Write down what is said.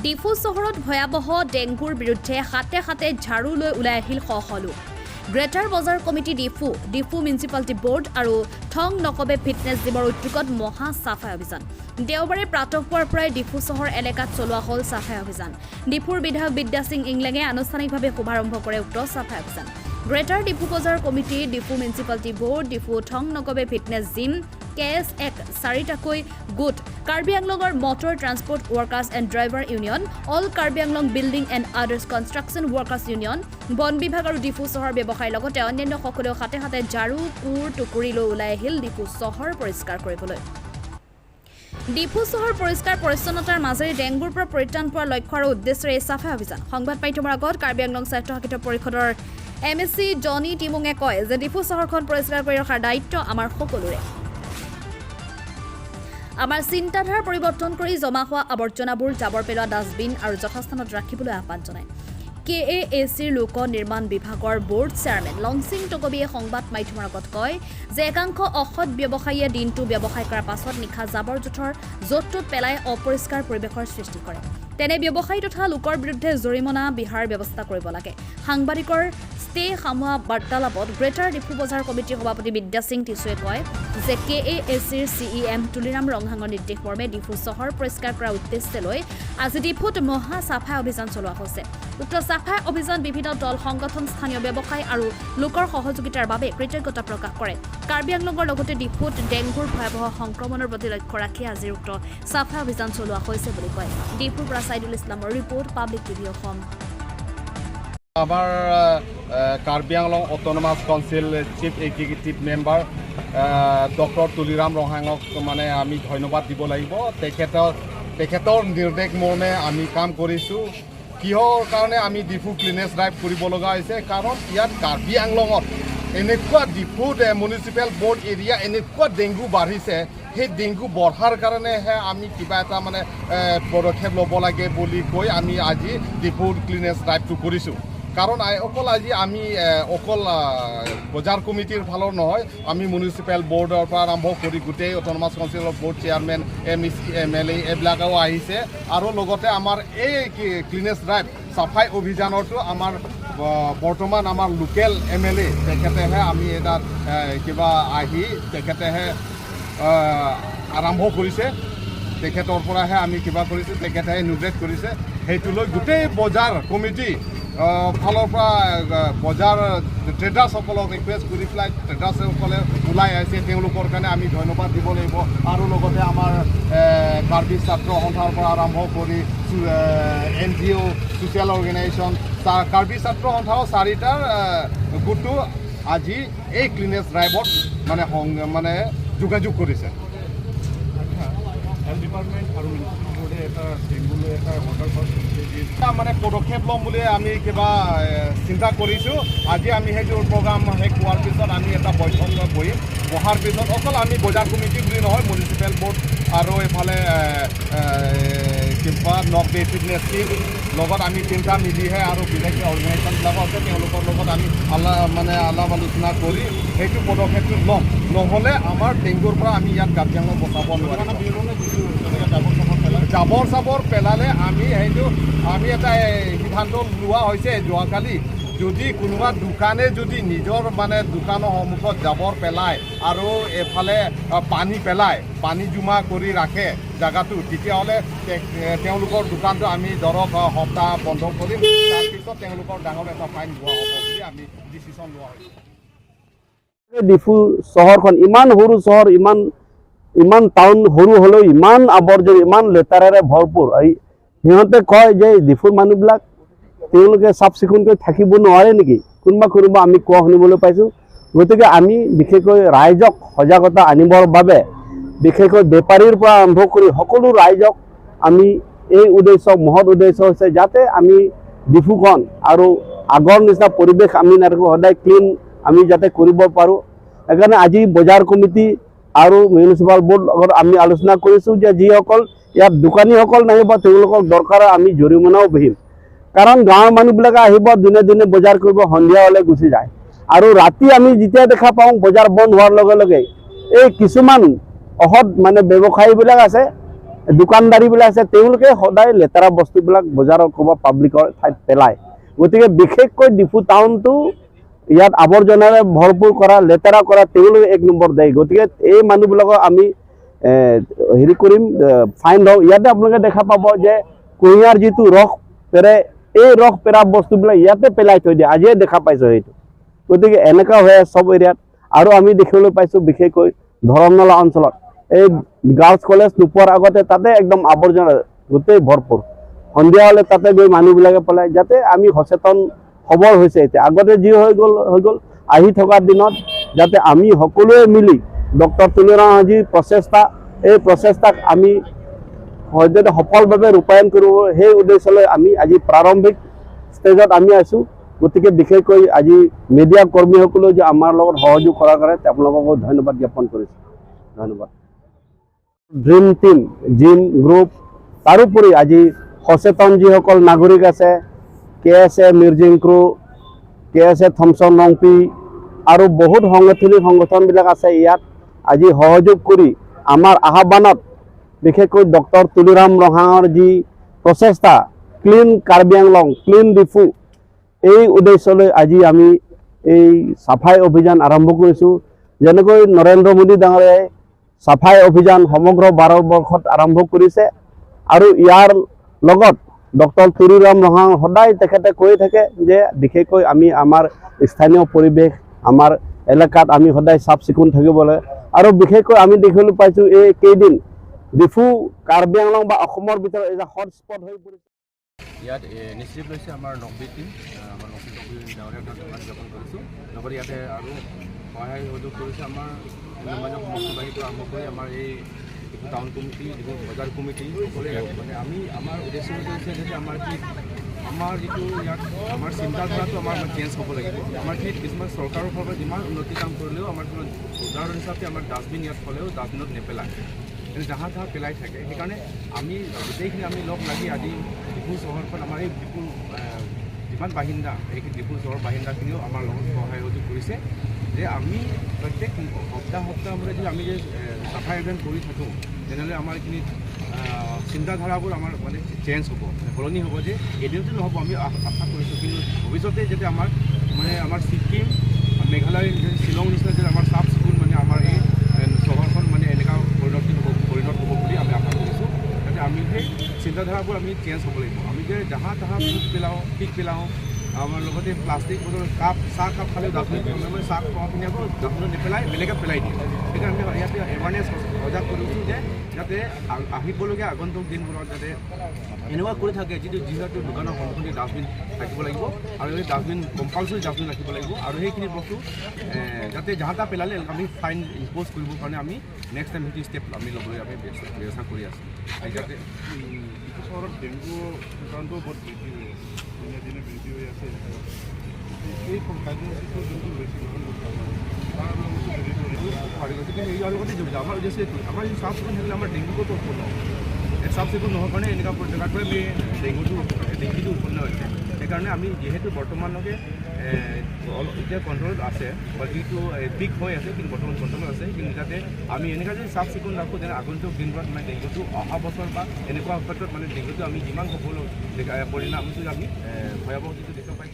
ডিফু চহৰত ভয়াবহ ডেংগুৰ বিৰুদ্ধে হাতে হাতে ঝাৰু লৈ ওলাই আহিল লোক। গ্ৰেটাৰ বজাৰ কমিটি ডিফু মিউনিচিপালিটি বোৰ্ড আৰু থং নকবে ফিটনেছ জিমৰ উদ্যোগত মহা চাফাই অভিযান। দেওবাৰে প্ৰাতঃপুৱাৰ পৰাই ডিফু চহৰ এলেকাত চলোৱা হ'ল চাফাই অভিযান। ডিফুৰ বিধায়ক বিদ্যা সিং ইংলেঙে আনুষ্ঠানিকভাৱে শুভাৰম্ভ কৰে উক্ত চাফাই অভিযান। গ্ৰেটাৰ ডিফু বজাৰ committee, Diphu municipality board, Diphu Thong Nokbe fitness gym, KS1 চাৰিটাকৈ গোট, কাৰ্বি আংলঙৰ motor transport workers and driver union, all Karbi Anglong building and others construction workers union, বন বিভাগ আৰু ডিফু চহৰ ব্যৱসায়ীৰ লগতে অন্যান্য সকলেও হাতে হাতে ঝাৰু টুকুৰি লৈ ওলাই আহিল ডিফু চহৰ পৰিষ্কাৰ কৰিবলৈ। ডিফু চহৰ পৰিষ্কাৰ পৰিচ্ছন্নতাৰ মাজেৰে ডেংগুৰ পৰা পৰিত্ৰাণ পোৱাৰ লক্ষ্য আৰু উদ্দেশ্যেৰে এই চাফাই অভিযান। সংবাদ মাধ্যমৰ আগত কাৰ্বি আংলং স্বায়ত্তশাসিত পৰিষদৰ MSc জনি টিমুঙে কয় যে ডিফু চহৰখন পৰিষ্কাৰ কৰি ৰখাৰ দায়িত্ব আমাৰ সকলোৰে। আমাৰ চিন্তাধাৰা পৰিৱৰ্তন কৰি জমা হোৱা আৱৰ্জনাবোৰ জাবৰ পেলোৱা ডাষ্টবিন আৰু যথাস্থানত ৰাখিবলৈ আহ্বান জনায়। KAACৰ লোক নিৰ্মাণ বিভাগৰ বোৰ্ড চেয়াৰমেন লংচিং টকবিয়ে সংবাদ মাধ্যমৰ আগত কয় যে একাংশ অসৎ ব্যৱসায়ীয়ে দিনটো ব্যৱসায় কৰাৰ পাছত নিশা জাবৰ জোঁথৰ য'ত ত'ত পেলাই অপৰিষ্কাৰ পৰিৱেশৰ সৃষ্টি কৰে। তেনে ব্যৱসায়ী তথা লোকৰ বিৰুদ্ধে জৰিমনা বিহাৰ ব্যৱস্থা কৰিব লাগে। সাংবাদিকৰ ষ্টে সামোৱা বাৰ্তালাপত গ্ৰেটাৰ ডিফু বজাৰ কমিটিৰ সভাপতি বিদ্যা সিং টিছুৱে কয় যে KAACৰ CEM তুলিৰাম ৰংহাঙৰ নিৰ্দেশ মৰ্মে ডিফু চহৰ পৰিষ্কাৰ কৰাৰ উদ্দেশ্যে লৈ আজি ডিফুত মহা চাফাই অভিযান চলোৱা হৈছে। উক্ত চাফাই অভিযান বিভিন্ন দল সংগঠন, স্থানীয় ব্যৱসায়ী আৰু লোকৰ সহযোগিতাৰ বাবে কৃতজ্ঞতা প্ৰকাশ কৰে। কাৰ্বি আংলঙৰ লগতে ডিফুত ডেংগুৰ ভয়াবহ সংক্ৰমণৰ প্ৰতি লক্ষ্য ৰাখি আজিৰ উক্ত চাফাই অভিযান চলোৱা হৈছে বুলি কয়। ডিফুৰ পৰা সাইদুল ইছলামৰ ৰিপৰ্ট, পাব্লিক টিভি অসম। আমাৰ Karbi Anglong autonomous council chief executive member doctor Tuliram Ronghang মানে আমি ধন্যবাদ দিব লাগিব। তেখেতৰ নিৰ্দেশ মৰ্মে আমি কাম কৰিছোঁ। কিহৰ কাৰণে আমি ডিফু ক্লিনেছ ড্ৰাইভ কৰিব লগা হৈছে, কাৰণ ইয়াত কাৰ্বি আংলঙত এনেকুৱা ডিফুত মিউনিচিপেল বোৰ্ড এৰিয়া এনেকুৱা ডেংগু বাঢ়িছে। সেই ডেংগু বঢ়াৰ কাৰণেহে আমি কিবা এটা মানে পদক্ষেপ ল'ব লাগে বুলি কৈ আমি আজি ডিফুত ক্লিনেছ ড্ৰাইভটো কৰিছোঁ। কাৰণ অকল আজি আমি অকল বজাৰ কমিটিৰ ফালৰ নহয়, আমি মিউনিচিপেল বৰ্ডৰ পৰা আৰম্ভ কৰি গোটেই অট'নমাছ কাউন্সিলৰ বৰ্ড চেয়াৰমেন, MEC, MLA এইবিলাকেও আহিছে। আৰু লগতে আমাৰ এই ক্লিনেছ ড্ৰাইভ চাফাই অভিযানতো আমাৰ বৰ্তমান আমাৰ লোকেল MLA তেখেতেহে আমি এটা কিবা আহি তেখেতেহে আৰম্ভ কৰিছে। তেখেতৰ পৰাহে আমি কিবা কৰিছোঁ, তেখেতেহে নিৰ্দেশ কৰিছে। সেইটো লৈ গোটেই বজাৰ কমিটি ফালৰ পৰা বজাৰ ট্ৰেডাৰ্ছসকলক ৰিকুৱেষ্ট কৰি পেলাই ট্ৰেডাৰ্ছসকলে ওলাই আহিছে, তেওঁলোকৰ কাৰণে আমি ধন্যবাদ দিব লাগিব। আৰু লগতে আমাৰ কাৰ্বি ছাত্ৰ সন্থাৰ পৰা আৰম্ভ কৰি NGO, ছ'চিয়েল অৰ্গেনাইজেশ্যন, কাৰ্বি ছাত্ৰ সন্থাও 4টাৰ গোটটো আজি এই ক্লিনেছ ড্ৰাইভত মানে যোগাযোগ কৰিছে। মানে পদক্ষেপ ল'ম বুলি আমি কিবা চিন্তা কৰিছোঁ। আজি আমি সেইটো প্ৰগ্ৰাম শেষ হোৱাৰ পিছত আমি এটা বৈঠকত বহিম। বহাৰ পিছত অকল আমি বজাৰ কমিটি বুলি নহয়, মিউনিচিপেল বোৰ্ড আৰু এইফালে কিবা নকবে ফিটনেছ টিম লগত আমি তিনিটা মিলিহে আৰু বেলেগ অৰ্গেনাইজেশ্যনবিলাকো আছে, তেওঁলোকৰ লগত আমি আলাপ আলোচনা কৰি সেইটো পদক্ষেপটো ল'ম। নহ'লে আমাৰ ডেংগুৰ পৰা আমি ইয়াত কাৰ্বি আংলং বচাব নোৱাৰিম। জাবৰ চাবৰ পেলালে আমি এটা সিদ্ধান্ত লোৱা হৈছে যোৱাকালি, যদি কোনোবা দোকানে যদি নিজৰ দোকানৰ সন্মুখত জাবৰ পেলায় আৰু এফালে পানী পেলায়, পানী জমা কৰি ৰাখে জেগাটো, তেতিয়াহ'লে তেওঁলোকৰ দোকানটো আমি ধৰক সপ্তাহ বন্ধ কৰিম। তাৰপিছত তেওঁলোকৰ ডাঙৰ এটা ফাইন লোৱা হ'ব বুলি আমি ডিচিশ্যন লোৱা হৈছে। ডিফু চহৰখন ইমান সৰু চহৰ, ইমান টাউন সৰু হ'লেও ইমান আৱৰ্জনা, ইমান লেতেৰাৰে ভৰপূৰ। সিহঁতে কয় যে ডিফুৰ মানুহবিলাক তেওঁলোকে চাফ চিকুণকৈ থাকিব নোৱাৰে নেকি, কোনোবা আমি কোৱা শুনিবলৈ পাইছোঁ। গতিকে আমি বিশেষকৈ ৰাইজক সজাগতা আনিবৰ বাবে বিশেষকৈ বেপাৰীৰ পৰা আৰম্ভ কৰি সকলো ৰাইজক আমি এই মহৎ উদ্দেশ্য হৈছে যাতে আমি ডিফুখন আৰু আগৰ নিচিনা পৰিৱেশ আমি নাথাকোঁ, সদায় ক্লিন আমি যাতে কৰিব পাৰোঁ। সেইকাৰণে আজি বজাৰ কমিটি আৰু মিউনিচিপাল বোৰ্ড লগত আমি আলোচনা কৰিছোঁ যে যিসকল ইয়াত দোকানীসকল নাহিব তেওঁলোকক দৰকাৰ আমি জৰিমনাও বহিম। কাৰণ গাঁৱৰ মানুহবিলাকে আহিব, দিনে দিনে বজাৰ কৰিব, সন্ধিয়া হ'লে গুচি যায়। আৰু ৰাতি আমি যেতিয়া দেখা পাওঁ বজাৰ বন্ধ হোৱাৰ লগে লগে এই কিছুমান অসৎ ব্যৱসায়ীবিলাক আছে, দোকানদাৰীবিলাক আছে তেওঁলোকে সদায় লেতেৰা বস্তুবিলাক বজাৰত ক'ৰবাত পাব্লিকৰ ঠাইত পেলায় গতিকে বিশেষকৈ ডিফু টাউনটো ইয়াত আৱৰ্জনাৰে ভৰপূৰ কৰা লেতেৰা কৰা তেওঁলোকে 1 নম্বৰ দেয় গতিকে এই মানুহবিলাকক আমি হেৰি কৰিম ফাইন লওঁ ইয়াতে আপোনালোকে দেখা পাব যে কুঁহিয়াৰ যিটো ৰস পেৰে এই ৰস পেৰা বস্তুবিলাক ইয়াতে পেলাই থৈ দিয়ে আজিয়ে দেখা পাইছোঁ সেইটো গতিকে এনেকুৱা হৈ আছে সব এৰিয়াত আৰু আমি দেখিবলৈ পাইছোঁ বিশেষকৈ ধৰমনলা অঞ্চলত এই গাৰ্লছ কলেজ নোপোৱাৰ আগতে তাতে একদম আৱৰ্জনা গোটেই ভৰপূৰ সন্ধিয়া হ'লে তাতে গৈ মানুহবিলাকে পেলায় যাতে আমি সচেতন খবৰ হৈছে এতিয়া আগতে যি হৈ গ'ল আহি থকা দিনত যাতে আমি সকলোৱে মিলি ডক্টৰ তুলিৰাম হাজীৰ প্ৰচেষ্টা এই প্ৰচেষ্টাক আমি সদ্যহতে সফলভাৱে ৰূপায়ণ কৰিব সেই উদ্দেশ্যলৈ আমি আজি প্ৰাৰম্ভিক ষ্টেজত আমি আছোঁ গতিকে বিশেষকৈ আজি মিডিয়া কৰ্মীসকলেও যে আমাৰ লগত সহযোগ কৰাৰ কাৰণে আপোনালোককো ধন্যবাদ জ্ঞাপন কৰিছোঁ ধন্যবাদ ড্ৰিম টিম জিম গ্ৰুপ তাৰোপৰি আজি সচেতন যিসকল নাগৰিক আছে KSA মিৰ্জিং ক্ৰু KSA থমছন নংপি আৰু বহুত সাংগঠনিক সংগঠনবিলাক আছে ইয়াত আজি সহযোগ কৰি আমাৰ আহ্বানত বিশেষকৈ ডক্টৰ তুলিৰাম ৰহাঙৰ যি প্ৰচেষ্টা ক্লিন কাৰ্বি আংলং ক্লিন ডিফু এই উদ্দেশ্যলৈ আজি আমি এই চাফাই অভিযান আৰম্ভ কৰিছোঁ যেনেকৈ নৰেন্দ্ৰ মোদী ডাঙৰীয়াই চাফাই অভিযান সমগ্ৰ ভাৰতবৰ্ষত আৰম্ভ কৰিছে আৰু ইয়াৰ লগত ডক্টৰ তুলিৰাম ৰহাং সদায় তেখেতে কৈ থাকে যে বিশেষকৈ আমি আমাৰ স্থানীয় পৰিৱেশ আমাৰ এলেকাত আমি সদায় চাফ চিকুণ থাকিব লাগে আৰু বিশেষকৈ আমি দেখিবলৈ পাইছোঁ এই কেইদিন ডিফু কাৰ্বি আংলং বা অসমৰ ভিতৰত এটা হটস্পট হৈ পৰিছে ইয়াত ইনিচিয়েটিভ লৈছে আমাৰ নব্বী টিম আমাৰ নব্বী ডাঙৰীয়া ধন্যবাদ জ্ঞাপন কৰিছোঁ লগতে ইয়াতে আৰু সহায় সহযোগ কৰিছে আমাৰ মানে সমষ্টিবাহীৰ পৰা আৰম্ভ কৰি আমাৰ এই টাউন কমিটি যিটো বজাৰ কমিটি সকলোৱে মানে আমি আমাৰ উদ্দেশ্য হৈছে যে আমাৰ যিটো ইয়াত আমাৰ চিন্তাধাৰাটো আমাৰ চেঞ্জ হ'ব লাগিব আমাৰ সেই কিছুমান চৰকাৰৰ ফালৰ পৰা যিমান উন্নতি কাম কৰিলেও আমাৰ কিছুমান উদাহৰণ হিচাপে আমাৰ ডাষ্টবিন ইয়াত থ'লেও ডাষ্টবিনত নেপেলায় কিন্তু জাহা তাহা পেলাই থাকে সেইকাৰণে আমি গোটেইখিনি আমি লগ লাগি আজি ডিফু চহৰখন আমাৰ এই ডিফুৰ যিমান বাসিন্দা এই ডিফু চহৰৰ বাসিন্দাখিনিও আমাৰ লগত সহায় সহযোগ কৰিছে যে আমি প্ৰত্যেক সপ্তাহ মূৰে যদি আমি যে চাফাই অভিযান কৰি থাকোঁ তেনেহ'লে আমাৰ এইখিনি চিন্তাধাৰাবোৰ আমাৰ মানে চেঞ্জ হ'ব সলনি হ'ব যে এদিনতো নহ'ব আমি আশা কৰিছোঁ কিন্তু ভৱিষ্যতে যাতে আমাৰ মানে আমাৰ ছিকিম মেঘালয় শ্বিলং নিচিনা যে আমাৰ চাফ চিকুণ মানে আমাৰ এই চহৰখন মানে এনেকুৱা পৰিণত হ'ব বুলি আমি আশা কৰিছোঁ যাতে আমি সেই চিন্তাধাৰাবোৰ আমি চেঞ্জ হ'ব লাগিব আমি যে জাহা তাহা পিক পেলাওঁ আমাৰ লগতে প্লাষ্টিক বটল কাপ চাহ কাপ খালেও ডাষ্টবিন চাহ খোৱাখিনি আকৌ ডাষ্টবিনত নেপেলাই বেলেগে পেলাই দিয়ে সেইকাৰণে আমি ইয়াতে এৱাৰনেছ সজাগ কৰিছোঁ যে যাতে আহিবলগীয়া আগন্তুক দিনবোৰত যাতে এনেকুৱা কৰি থাকে যিহেতু দোকানৰ সন্মুখতে ডাষ্টবিন থাকিব লাগিব আৰু এই ডাষ্টবিন কম্পালচৰি ডাষ্টবিন ৰাখিব লাগিব আৰু সেইখিনি বস্তু যাতে যাহা তাহা পেলালে আমি ফাইন ইম্প'জ কৰিবৰ কাৰণে আমি নেক্সট টাইম সেইটো ষ্টেপ আমি ল'বলৈ আমি ব্যৱস্থা কৰি আছোঁ যাতে চহৰত ডেংগু সংক্ৰান্ত বহুত দিনে দিনে বৃদ্ধি হৈ আছে এই কাৰ্যসূচীটো যোনটো লৈছে গতিকে ইয়াৰ লগতে জড়িত আমাৰ উদ্দেশ্য এইটো আমাৰ এই চাফ চিকুণ থাকিলে আমাৰ ডেংগুটো উৎপন্ন হ'ব এই চাফ চিকুণ নোহোৱাৰ কাৰণে এনেকুৱা জেগাৰ পৰাই ডেংগুটো উৎপন্ন হৈছে সেইকাৰণে আমি যিহেতু বৰ্তমানলৈকে এতিয়া কণ্ট্ৰলত আছে বা যিটো পিক হৈ আছে কিন্তু বৰ্তমান কণ্ট্ৰলত আছে কিন্তু যাতে আমি এনেকুৱা যদি চাফ চিকুণ ৰাখোঁ যেনে আগন্তুক দিনবোৰত মানে ডেংগুটো অহা বছৰ বা এনেকুৱা ক্ষেত্ৰত মানে ডেংগুটো আমি যিমান সফল পৰিণামটো আমি ভয়াৱহ যিটো দেখা পাইছোঁ